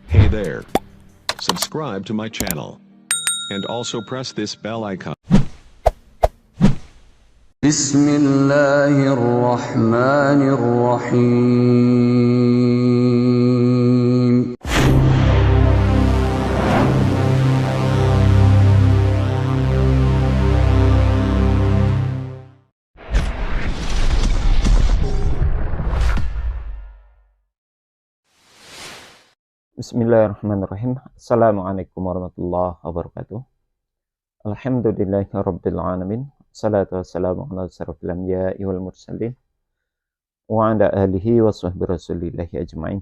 Hey there. Subscribe to my channel. And also press this bell icon. Bismillahirrahmanirrahim. Bismillahirrahmanirrahim. Assalamualaikum warahmatullahi wabarakatuh. Alhamdulillahirabbil alamin. Salatu wassalamu ala asyrofil anbiya'i wal mursalin wa ala alihi wa sahbihi rasulillahi ajmain.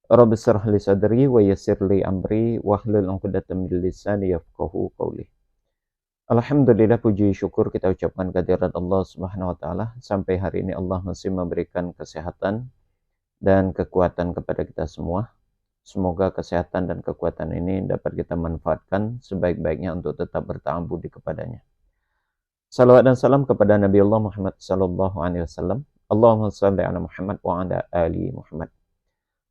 Rabbi shrah li sadri wa yassir li amri wahlul 'uqdatam min lisani yafqahu qawli. Alhamdulillah, puji syukur kita ucapkan kehadirat Allah Subhanahu wa taala. Sampai hari ini Allah masih memberikan kesehatan dan kekuatan kepada kita semua. Semoga kesehatan dan kekuatan ini dapat kita manfaatkan sebaik-baiknya untuk tetap bertahan budi kepadanya. Salawat dan salam kepada Nabi Allah Muhammad sallallahu alaihi wasallam. Allahumma shalli ala Muhammad wa ala ali Muhammad.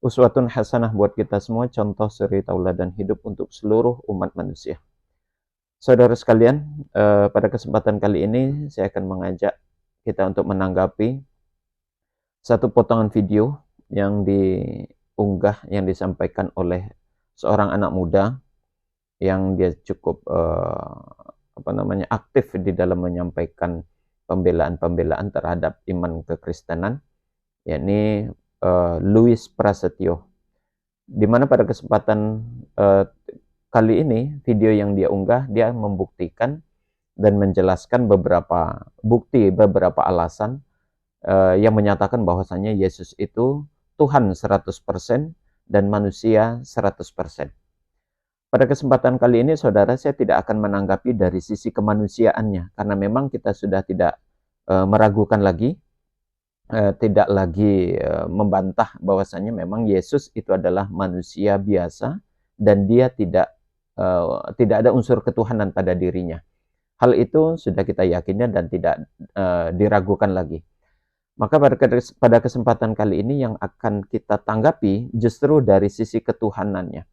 Uswatun hasanah buat kita semua, contoh suri tauladan hidup untuk seluruh umat manusia. Saudara sekalian, pada kesempatan kali ini saya akan mengajak kita untuk menanggapi satu potongan video yang diunggah, yang disampaikan oleh seorang anak muda yang dia cukup aktif di dalam menyampaikan pembelaan-pembelaan terhadap iman kekristenan, yakni Louis Prasetyo. Di mana pada kesempatan kali ini video yang dia unggah, dia membuktikan dan menjelaskan beberapa bukti, beberapa alasan yang menyatakan bahwasanya Yesus itu Tuhan 100% dan manusia 100%. Pada kesempatan kali ini, saudara, saya tidak akan menanggapi dari sisi kemanusiaannya, karena memang kita sudah tidak meragukan lagi, tidak lagi membantah bahwasanya memang Yesus itu adalah manusia biasa dan dia tidak ada unsur ketuhanan pada dirinya. Hal itu sudah kita yakini dan tidak diragukan lagi. Maka pada kesempatan kali ini yang akan kita tanggapi justru dari sisi ketuhanannya.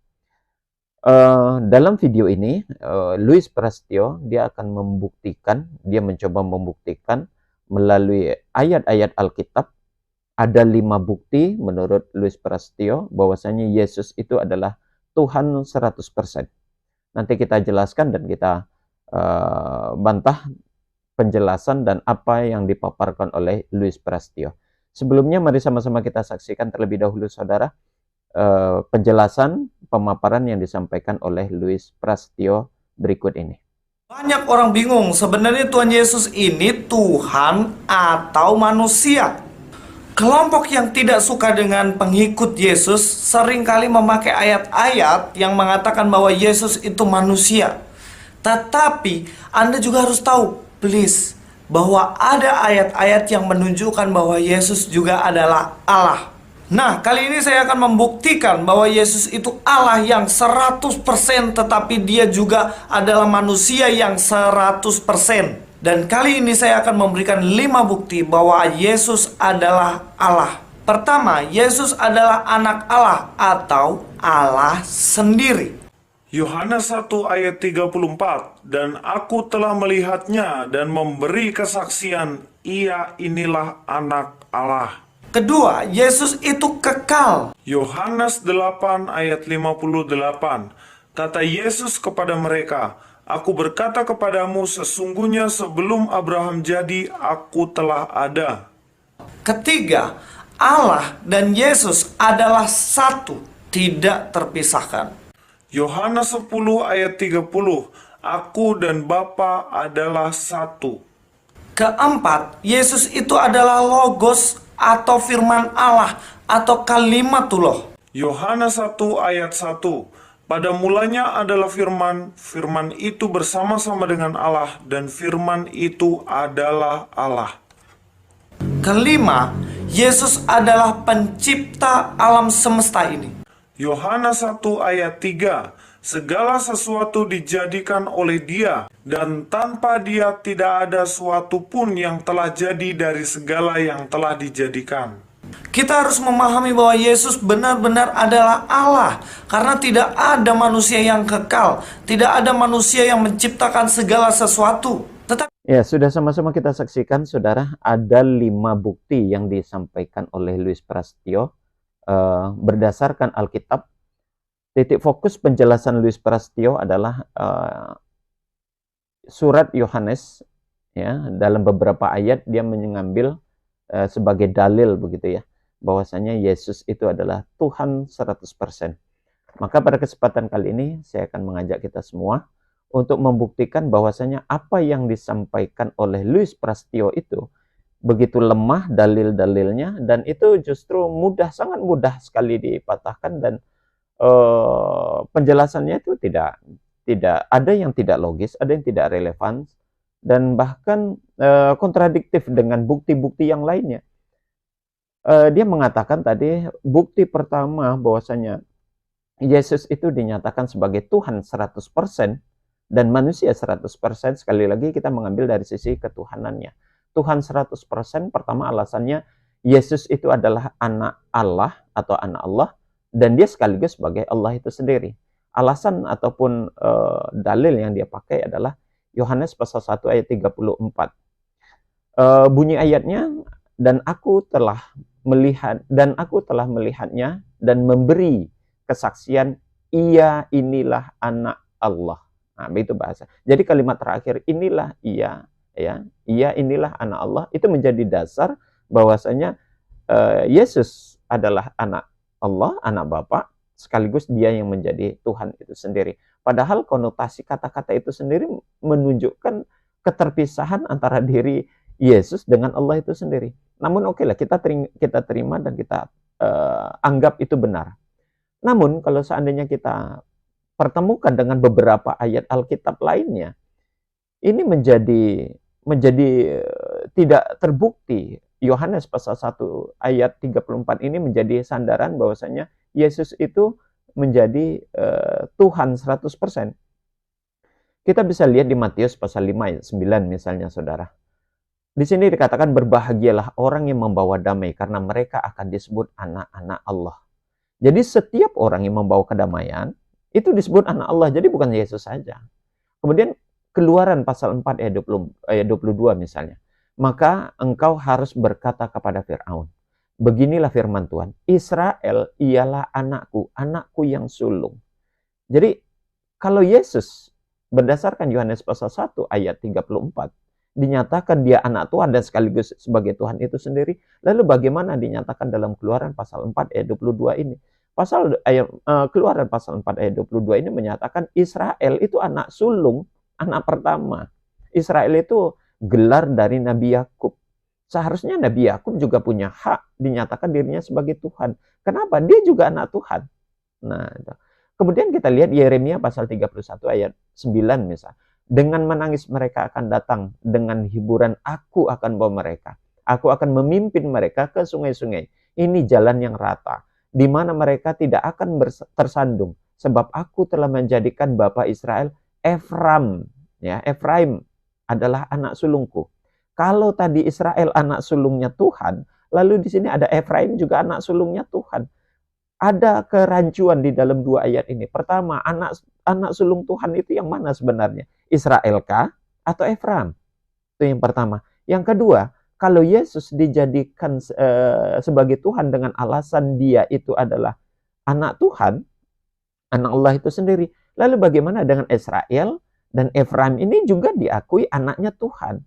Dalam video ini, Louis Prasetyo dia akan mencoba membuktikan melalui ayat-ayat Alkitab. Ada 5 bukti menurut Louis Prasetyo bahwasanya Yesus itu adalah Tuhan 100%. Nanti kita jelaskan dan kita bantah penjelasan dan apa yang dipaparkan oleh Louis Prasetyo. Sebelumnya mari sama-sama kita saksikan terlebih dahulu, saudara, penjelasan pemaparan yang disampaikan oleh Louis Prasetyo berikut ini. Banyak orang bingung, sebenarnya Tuhan Yesus ini Tuhan atau manusia. Kelompok yang tidak suka dengan pengikut Yesus seringkali memakai ayat-ayat yang mengatakan bahwa Yesus itu manusia. Tetapi Anda juga harus tahu, please, bahwa ada ayat-ayat yang menunjukkan bahwa Yesus juga adalah Allah. Nah, kali ini saya akan membuktikan bahwa Yesus itu Allah yang 100%, tetapi dia juga adalah manusia yang 100%. Dan kali ini saya akan memberikan 5 bukti bahwa Yesus adalah Allah. Pertama, Yesus adalah anak Allah atau Allah sendiri. Yohanes 1 ayat 34, dan aku telah melihatnya dan memberi kesaksian, ia inilah anak Allah. Kedua, Yesus itu kekal. Yohanes 8 ayat 58, kata Yesus kepada mereka, aku berkata kepadamu sesungguhnya sebelum Abraham jadi, aku telah ada. Ketiga, Allah dan Yesus adalah satu, tidak terpisahkan. Yohanes 10 ayat 30, aku dan Bapa adalah satu. Keempat, Yesus itu adalah Logos atau firman Allah atau kalimatullah. Yohanes 1 ayat 1, pada mulanya adalah firman, firman itu bersama-sama dengan Allah, dan firman itu adalah Allah. Kelima, Yesus adalah pencipta alam semesta ini. Yohanes 1 ayat 3, segala sesuatu dijadikan oleh Dia, dan tanpa Dia tidak ada suatu pun yang telah jadi dari segala yang telah dijadikan. Kita harus memahami bahwa Yesus benar-benar adalah Allah, karena tidak ada manusia yang kekal, tidak ada manusia yang menciptakan segala sesuatu. Tetapi Ya, sudah sama-sama kita saksikan, saudara, ada 5 bukti yang disampaikan oleh Louis Prasetyo berdasarkan Alkitab. Titik fokus penjelasan Louis Prasetyo adalah surat Yohanes, ya, dalam beberapa ayat dia mengambil sebagai dalil begitu ya, bahwasanya Yesus itu adalah Tuhan 100%. Maka pada kesempatan kali ini saya akan mengajak kita semua untuk membuktikan bahwasanya apa yang disampaikan oleh Louis Prasetyo itu begitu lemah dalil-dalilnya, dan itu justru sangat mudah sekali dipatahkan, dan penjelasannya itu tidak ada yang tidak logis, ada yang tidak relevan, dan bahkan kontradiktif dengan bukti-bukti yang lainnya. Dia mengatakan tadi bukti pertama bahwasanya Yesus itu dinyatakan sebagai Tuhan 100% dan manusia 100%. Sekali lagi kita mengambil dari sisi ketuhanannya. Tuhan 100%, pertama alasannya Yesus itu adalah anak Allah atau anak Allah, dan dia sekaligus sebagai Allah itu sendiri. Alasan ataupun dalil yang dia pakai adalah Yohanes pasal 1 ayat 34. Bunyi ayatnya, dan aku telah melihatnya dan memberi kesaksian, ia inilah anak Allah. Nah, itu bahasa. Jadi kalimat terakhir, inilah ia, ya, ia inilah anak Allah, itu menjadi dasar bahwasanya Yesus adalah anak Allah, anak Bapa, sekaligus dia yang menjadi Tuhan itu sendiri. Padahal konotasi kata-kata itu sendiri menunjukkan keterpisahan antara diri Yesus dengan Allah itu sendiri. Namun oke lah, kita terima dan kita anggap itu benar. Namun kalau seandainya kita pertemukan dengan beberapa ayat Alkitab lainnya, ini menjadi tidak terbukti. Yohanes pasal 1 ayat 34 ini menjadi sandaran bahwasanya Yesus itu menjadi Tuhan 100%. Kita bisa lihat di Matius pasal 5 ayat 9 misalnya, saudara. Di sini dikatakan, berbahagialah orang yang membawa damai, karena mereka akan disebut anak-anak Allah. Jadi setiap orang yang membawa kedamaian itu disebut anak Allah, jadi bukan Yesus saja. Kemudian Keluaran pasal 4 ayat 22 misalnya. Maka engkau harus berkata kepada Firaun, beginilah firman Tuhan, Israel ialah anakku, anakku yang sulung. Jadi kalau Yesus berdasarkan Yohanes pasal 1 ayat 34 dinyatakan dia anak Tuhan dan sekaligus sebagai Tuhan itu sendiri, lalu bagaimana dinyatakan dalam Keluaran pasal 4 ayat 22 ini? Keluaran pasal 4 ayat 22 ini menyatakan Israel itu anak sulung, anak pertama. Israel itu gelar dari Nabi Yakub. Seharusnya Nabi Yakub juga punya hak dinyatakan dirinya sebagai Tuhan. Kenapa? Dia juga anak Tuhan. Nah, kemudian kita lihat Yeremia pasal 31 ayat 9 misal. Dengan menangis mereka akan datang, dengan hiburan aku akan bawa mereka. Aku akan memimpin mereka ke sungai-sungai. Ini jalan yang rata, di mana mereka tidak akan tersandung, sebab aku telah menjadikan bapa Israel Efraim. Ya, Efraim adalah anak sulungku. Kalau tadi Israel anak sulungnya Tuhan, lalu di sini ada Efraim juga anak sulungnya Tuhan. Ada kerancuan di dalam dua ayat ini. Pertama, anak sulung Tuhan itu yang mana sebenarnya? Israel kah atau Efraim? Itu yang pertama. Yang kedua, kalau Yesus dijadikan sebagai Tuhan dengan alasan dia itu adalah anak Tuhan, anak Allah itu sendiri. Lalu bagaimana dengan Israel dan Efraim ini juga diakui anaknya Tuhan?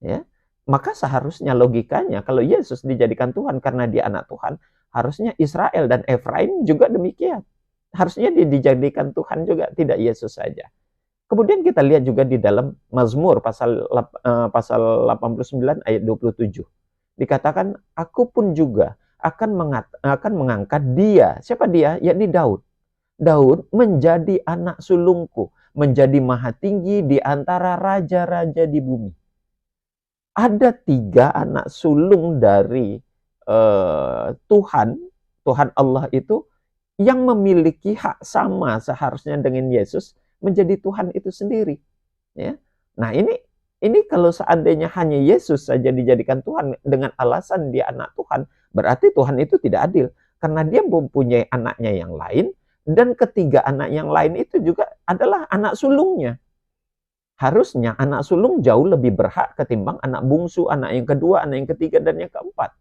Ya, maka seharusnya logikanya kalau Yesus dijadikan Tuhan karena dia anak Tuhan, harusnya Israel dan Efraim juga demikian. Harusnya dia dijadikan Tuhan juga, tidak Yesus saja. Kemudian kita lihat juga di dalam Mazmur pasal 89 ayat 27. Dikatakan, aku pun juga akan mengangkat dia. Siapa dia? Yakni Daud. Daud menjadi anak sulungku, menjadi maha tinggi di antara raja-raja di bumi. Ada 3 anak sulung dari Tuhan Allah itu yang memiliki hak sama seharusnya dengan Yesus menjadi Tuhan itu sendiri. Ya. Nah, ini Ini kalau seandainya hanya Yesus saja dijadikan Tuhan dengan alasan dia anak Tuhan, berarti Tuhan itu tidak adil. Karena dia mempunyai anaknya yang lain, dan ketiga anak yang lain itu juga adalah anak sulungnya. Harusnya anak sulung jauh lebih berhak ketimbang anak bungsu, anak yang kedua, anak yang ketiga, dan yang keempat.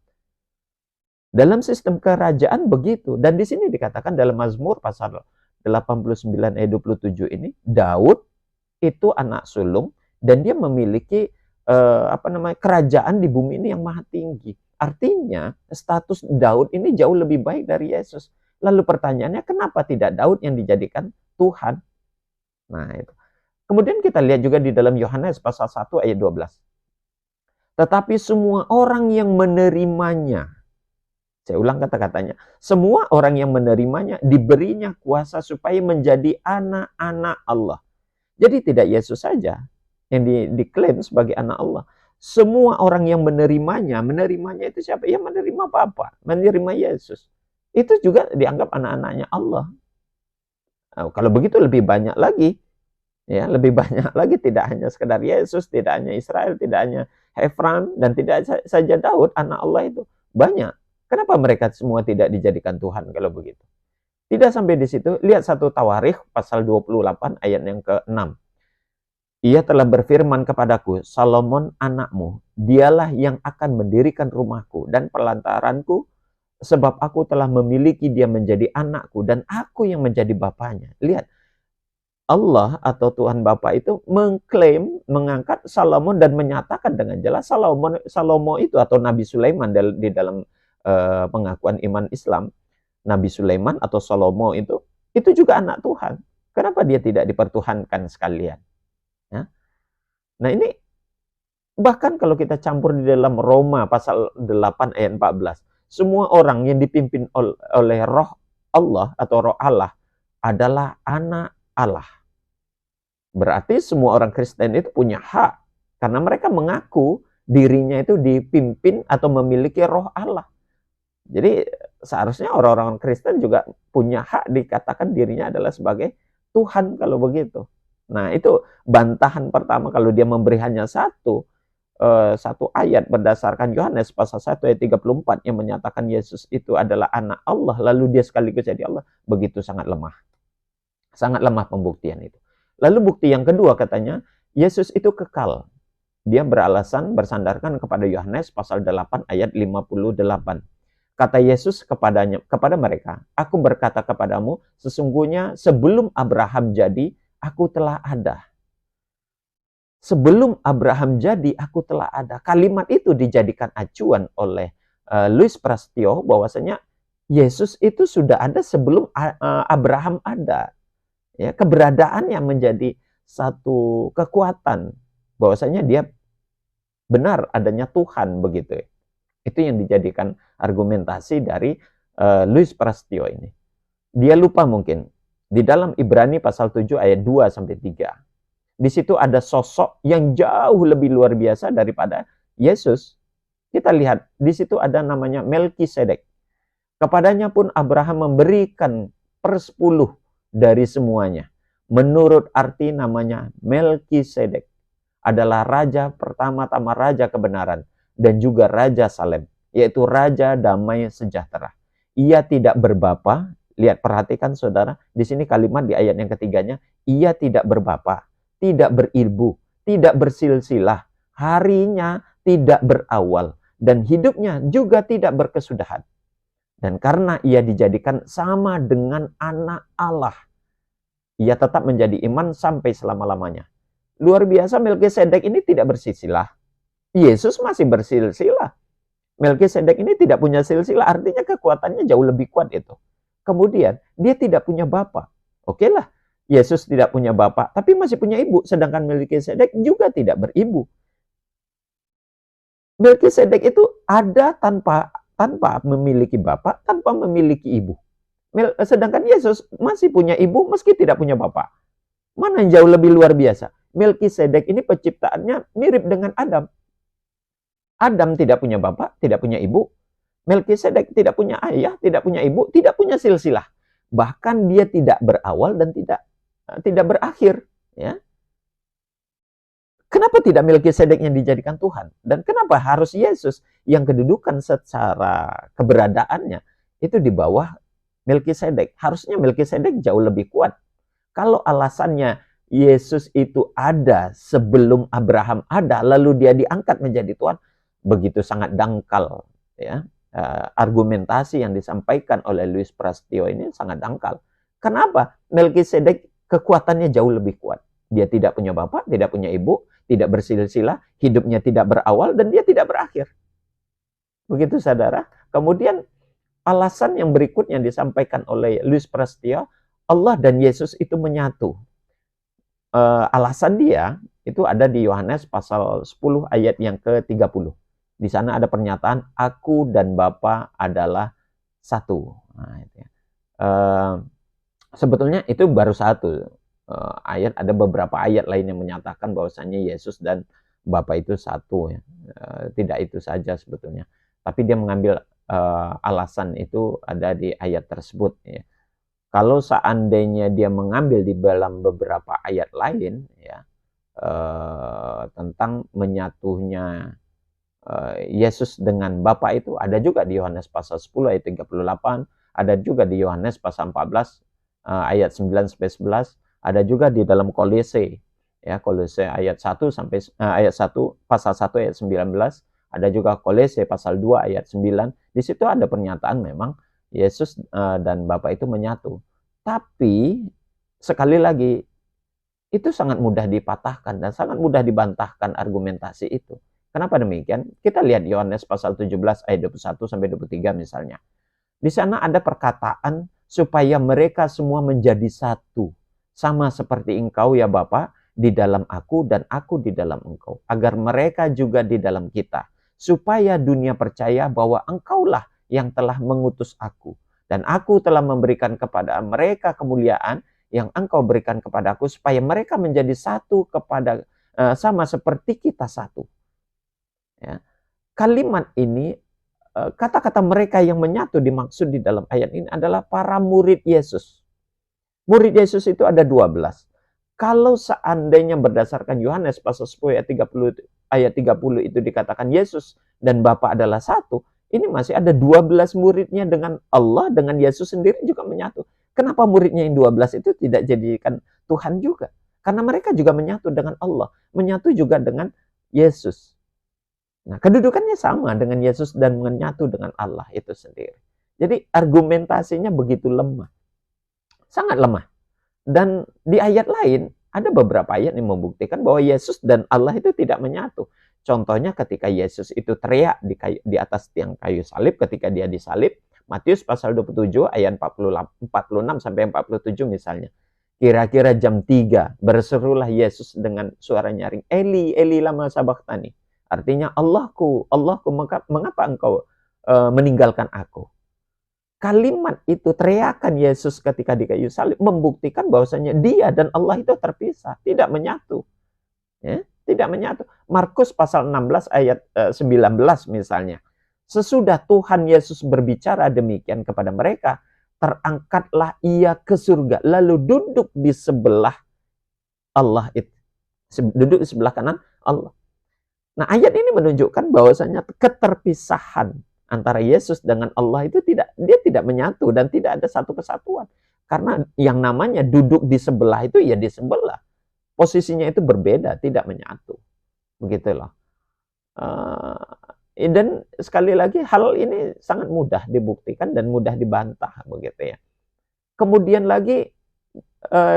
Dalam sistem kerajaan begitu. Dan di sini dikatakan dalam Mazmur pasal 89 ayat 27 ini, Daud itu anak sulung dan dia memiliki kerajaan di bumi ini yang maha tinggi. Artinya status Daud ini jauh lebih baik dari Yesus. Lalu pertanyaannya, kenapa tidak Daud yang dijadikan Tuhan? Nah, itu. Kemudian kita lihat juga di dalam Yohanes pasal 1 ayat 12. Tetapi semua orang yang menerimanya, saya ulang kata-katanya, semua orang yang menerimanya diberinya kuasa supaya menjadi anak-anak Allah. Jadi tidak Yesus saja yang diklaim sebagai anak Allah. Semua orang yang menerimanya itu siapa? Ya menerima Bapa, menerima Yesus. Itu juga dianggap anak-anaknya Allah. Nah, kalau begitu lebih banyak lagi. Ya, lebih banyak lagi, tidak hanya sekedar Yesus, tidak hanya Israel, tidak hanya Efraim, dan tidak saja Daud, anak Allah itu. Banyak. Kenapa mereka semua tidak dijadikan Tuhan kalau begitu? Tidak sampai di situ, lihat 1 Tawarikh pasal 28 ayat yang ke-6. Ia telah berfirman kepadaku, Salomon anakmu, dialah yang akan mendirikan rumahku dan pelantaranku, sebab aku telah memiliki dia menjadi anakku dan aku yang menjadi bapaknya. Lihat, Allah atau Tuhan Bapa itu mengklaim, mengangkat Salomon dan menyatakan dengan jelas Salomo itu atau Nabi Sulaiman di dalam pengakuan iman Islam, Nabi Sulaiman atau Salomo itu juga anak Tuhan. Kenapa dia tidak dipertuhankan sekalian? Ya. Nah ini bahkan kalau kita campur di dalam Roma pasal 8 ayat 14, semua orang yang dipimpin oleh roh Allah atau roh Allah adalah anak Allah. Berarti semua orang Kristen itu punya hak karena mereka mengaku dirinya itu dipimpin atau memiliki roh Allah. Jadi seharusnya orang-orang Kristen juga punya hak dikatakan dirinya adalah sebagai Tuhan kalau begitu. Nah itu bantahan pertama kalau dia memberi hanya satu ayat berdasarkan Yohanes pasal 1 ayat 34 yang menyatakan Yesus itu adalah anak Allah, lalu dia sekaligus jadi Allah, begitu sangat lemah. Sangat lemah pembuktian itu. Lalu bukti yang kedua katanya, Yesus itu kekal. Dia beralasan bersandarkan kepada Yohanes pasal 8 ayat 58. Kata Yesus kepada mereka, aku berkata kepadamu, sesungguhnya sebelum Abraham jadi, aku telah ada. Sebelum Abraham jadi, aku telah ada. Kalimat itu dijadikan acuan oleh Louis Prastio bahwasanya Yesus itu sudah ada sebelum Abraham ada. Ya, keberadaannya menjadi satu kekuatan bahwasanya dia benar adanya Tuhan begitu. Itu yang dijadikan argumentasi dari Louis Prastio ini. Dia lupa mungkin di dalam Ibrani pasal 7 ayat 2 sampai 3. Di situ ada sosok yang jauh lebih luar biasa daripada Yesus. Kita lihat, di situ ada namanya Melkisedek. Kepadanya pun Abraham memberikan 1/10 dari semuanya. Menurut arti namanya Melkisedek adalah raja pertama-tama, raja kebenaran, dan juga raja Salem, yaitu raja damai sejahtera. Ia tidak berbapa. Lihat, perhatikan saudara, di sini kalimat di ayat yang ketiganya, ia tidak berbapa, tidak beribu, tidak bersilsilah, harinya tidak berawal, dan hidupnya juga tidak berkesudahan. Dan karena ia dijadikan sama dengan anak Allah, ia tetap menjadi iman sampai selama-lamanya. Luar biasa, Melkisedek ini tidak bersilsilah. Yesus masih bersilsilah. Melkisedek ini tidak punya silsilah, artinya kekuatannya jauh lebih kuat itu. Kemudian, dia tidak punya bapa. Oke lah, Yesus tidak punya bapak, tapi masih punya ibu. Sedangkan Melkisedek juga tidak beribu. Melkisedek itu ada tanpa memiliki bapak, tanpa memiliki ibu. Sedangkan Yesus masih punya ibu meski tidak punya bapak. Mana yang jauh lebih luar biasa? Melkisedek ini penciptaannya mirip dengan Adam. Adam tidak punya bapak, tidak punya ibu. Melkisedek tidak punya ayah, tidak punya ibu, tidak punya silsilah. Bahkan dia tidak berawal dan tidak berakhir, ya. Kenapa tidak Melkisedek yang dijadikan Tuhan? Dan kenapa harus Yesus yang kedudukan secara keberadaannya itu di bawah Melkisedek? Harusnya Melkisedek jauh lebih kuat. Kalau alasannya Yesus itu ada sebelum Abraham ada, lalu dia diangkat menjadi Tuhan, begitu sangat dangkal. Ya, argumentasi yang disampaikan oleh Louis Prasetyo ini sangat dangkal. Kenapa? Melkisedek kekuatannya jauh lebih kuat. Dia tidak punya bapak, tidak punya ibu, tidak bersilsilah, hidupnya tidak berawal, dan dia tidak berakhir. Begitu saudara. Kemudian alasan yang berikutnya disampaikan oleh Louis Prasetyo, Allah dan Yesus itu menyatu. Alasan dia itu ada di Yohanes pasal 10 ayat yang ke-30. Di sana ada pernyataan, aku dan Bapa adalah satu. Nah, itu ya. Sebetulnya itu baru satu ayat, ada beberapa ayat lain yang menyatakan bahwasannya Yesus dan Bapa itu satu. Ya. Tidak itu saja sebetulnya. Tapi dia mengambil alasan itu ada di ayat tersebut. Ya. Kalau seandainya dia mengambil di dalam beberapa ayat lain, ya, tentang menyatunya Yesus dengan Bapa itu ada juga di Yohanes pasal 10 ayat 38, ada juga di Yohanes pasal 14 ayat 9-11, ada juga di dalam Kolose, ya, Kolose ayat 1 sampai ayat 1 pasal 1 ayat 19, ada juga Kolose pasal 2 ayat 9. Di situ ada pernyataan memang Yesus dan Bapa itu menyatu. Tapi sekali lagi itu sangat mudah dipatahkan dan sangat mudah dibantahkan argumentasi itu. Kenapa demikian? Kita lihat Yohanes pasal 17 ayat 21 sampai 23 misalnya. Di sana ada perkataan supaya mereka semua menjadi satu, sama seperti Engkau ya Bapa di dalam aku dan aku di dalam Engkau, agar mereka juga di dalam kita, supaya dunia percaya bahwa Engkaulah yang telah mengutus aku, dan aku telah memberikan kepada mereka kemuliaan yang Engkau berikan kepadaku, supaya mereka menjadi satu kepada sama seperti kita satu. Ya. Kalimat ini, kata-kata mereka yang menyatu dimaksud di dalam ayat ini adalah para murid Yesus. Murid Yesus itu ada 12. Kalau seandainya berdasarkan Yohanes pasal 10 ayat 30 itu dikatakan Yesus dan Bapa adalah satu, ini masih ada 12 muridnya dengan Allah, dengan Yesus sendiri juga menyatu. Kenapa muridnya yang 12 itu tidak jadikan Tuhan juga? Karena mereka juga menyatu dengan Allah, menyatu juga dengan Yesus. Nah, kedudukannya sama dengan Yesus dan menyatu dengan Allah itu sendiri. Jadi argumentasinya begitu lemah. Sangat lemah. Dan di ayat lain, ada beberapa ayat yang membuktikan bahwa Yesus dan Allah itu tidak menyatu. Contohnya ketika Yesus itu teriak di atas tiang kayu salib ketika dia disalib. Matius pasal 27 ayat 46 sampai 47 misalnya. Kira-kira jam 3 berserulah Yesus dengan suara nyaring, Eli, Eli lama sabachthani. Artinya, Allahku, Allahku, mengapa engkau meninggalkan aku? Kalimat itu, teriakan Yesus ketika di kayu salib, membuktikan bahwasanya dia dan Allah itu terpisah, tidak menyatu. Ya, tidak menyatu. Markus pasal 16 ayat 19 misalnya. Sesudah Tuhan Yesus berbicara demikian kepada mereka, terangkatlah ia ke surga, lalu duduk di sebelah Allah itu. Duduk di sebelah kanan Allah. Nah, ayat ini menunjukkan bahwasanya keterpisahan antara Yesus dengan Allah itu dia tidak menyatu dan tidak ada satu kesatuan. Karena yang namanya duduk di sebelah itu ya di sebelah. Posisinya itu berbeda, tidak menyatu. Begitulah. Dan sekali lagi hal ini sangat mudah dibuktikan dan mudah dibantah begitu ya. Kemudian lagi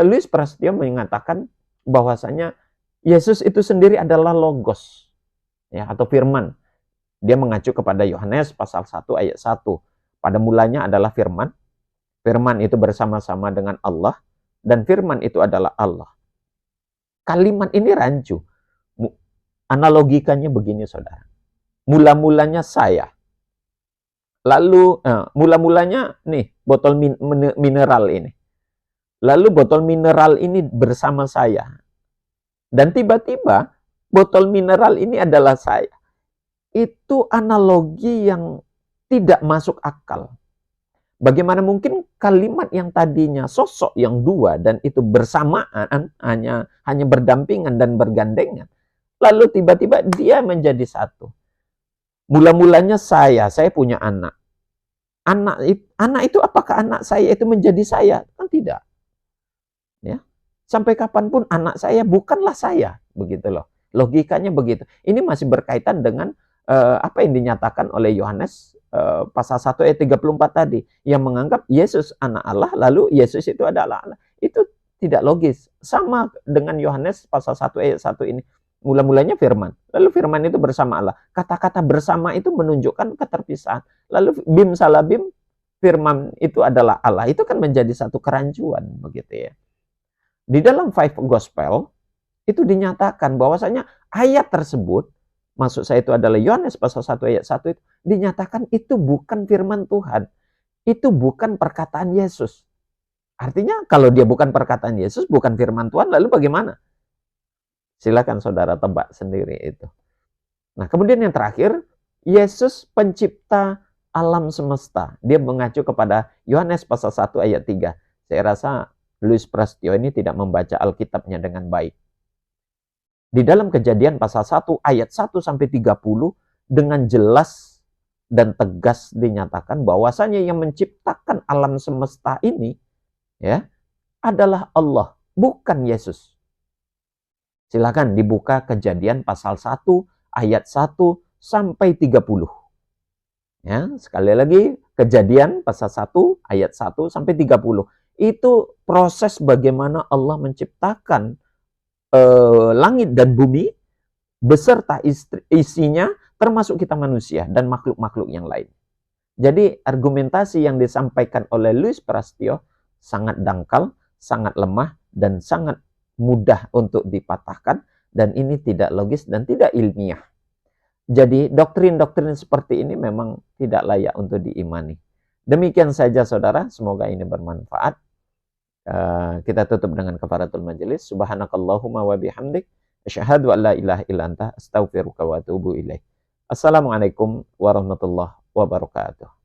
Louis Prasetyo mengatakan bahwasanya Yesus itu sendiri adalah logos. Ya, atau firman. Dia mengacu kepada Yohanes pasal 1 ayat 1. Pada mulanya adalah firman. Firman itu bersama-sama dengan Allah. Dan firman itu adalah Allah. Kalimat ini rancu. Analogikannya begini saudara. Mula-mulanya saya. Lalu, mula-mulanya nih, botol mineral ini. Lalu botol mineral ini bersama saya. Dan tiba-tiba, botol mineral ini adalah saya. Itu analogi yang tidak masuk akal. Bagaimana mungkin kalimat yang tadinya sosok yang dua dan itu bersamaan, hanya berdampingan dan bergandengan, lalu tiba-tiba dia menjadi satu. Mula-mulanya saya punya anak. Anak itu apakah anak saya itu menjadi saya? Kan tidak. Ya. Sampai kapanpun anak saya bukanlah saya, begitu loh. Logikanya begitu. Ini masih berkaitan dengan apa yang dinyatakan oleh Yohanes pasal 1 ayat 34 tadi, yang menganggap Yesus anak Allah, lalu Yesus itu adalah Allah. Itu tidak logis. Sama dengan Yohanes pasal 1 ayat 1 ini. Mula-mulanya firman, lalu firman itu bersama Allah. Kata-kata bersama itu menunjukkan keterpisahan. Lalu bim salah bim, firman itu adalah Allah. Itu kan menjadi satu kerancuan, begitu ya. Di dalam Five Gospel itu dinyatakan bahwasanya ayat tersebut, maksud saya itu adalah Yohanes pasal 1 ayat 1 itu, dinyatakan itu bukan firman Tuhan. Itu bukan perkataan Yesus. Artinya kalau dia bukan perkataan Yesus, bukan firman Tuhan, lalu bagaimana? Silakan saudara tebak sendiri itu. Nah, kemudian yang terakhir, Yesus pencipta alam semesta. Dia mengacu kepada Yohanes pasal 1 ayat 3. Saya rasa Louis Prasetyo ini tidak membaca Alkitabnya dengan baik. Di dalam Kejadian pasal 1 ayat 1 sampai 30 dengan jelas dan tegas dinyatakan bahwasanya yang menciptakan alam semesta ini ya adalah Allah, bukan Yesus. Silakan dibuka Kejadian pasal 1 ayat 1 sampai 30. Ya, sekali lagi Kejadian pasal 1 ayat 1 sampai 30. Itu proses bagaimana Allah menciptakan langit dan bumi beserta isinya, termasuk kita manusia dan makhluk-makhluk yang lain. Jadi argumentasi yang disampaikan oleh Louis Prasetyo sangat dangkal, sangat lemah, dan sangat mudah untuk dipatahkan, dan ini tidak logis dan tidak ilmiah. Jadi doktrin-doktrin seperti ini memang tidak layak untuk diimani. Demikian saja saudara, semoga ini bermanfaat. Kita tutup dengan kafaratul majelis. Subhanakallahumma wa bihamdik, asyhadu an la ilaha illa anta, astaghfiruka wa atubu ilaik. Assalamualaikum warahmatullahi wabarakatuh.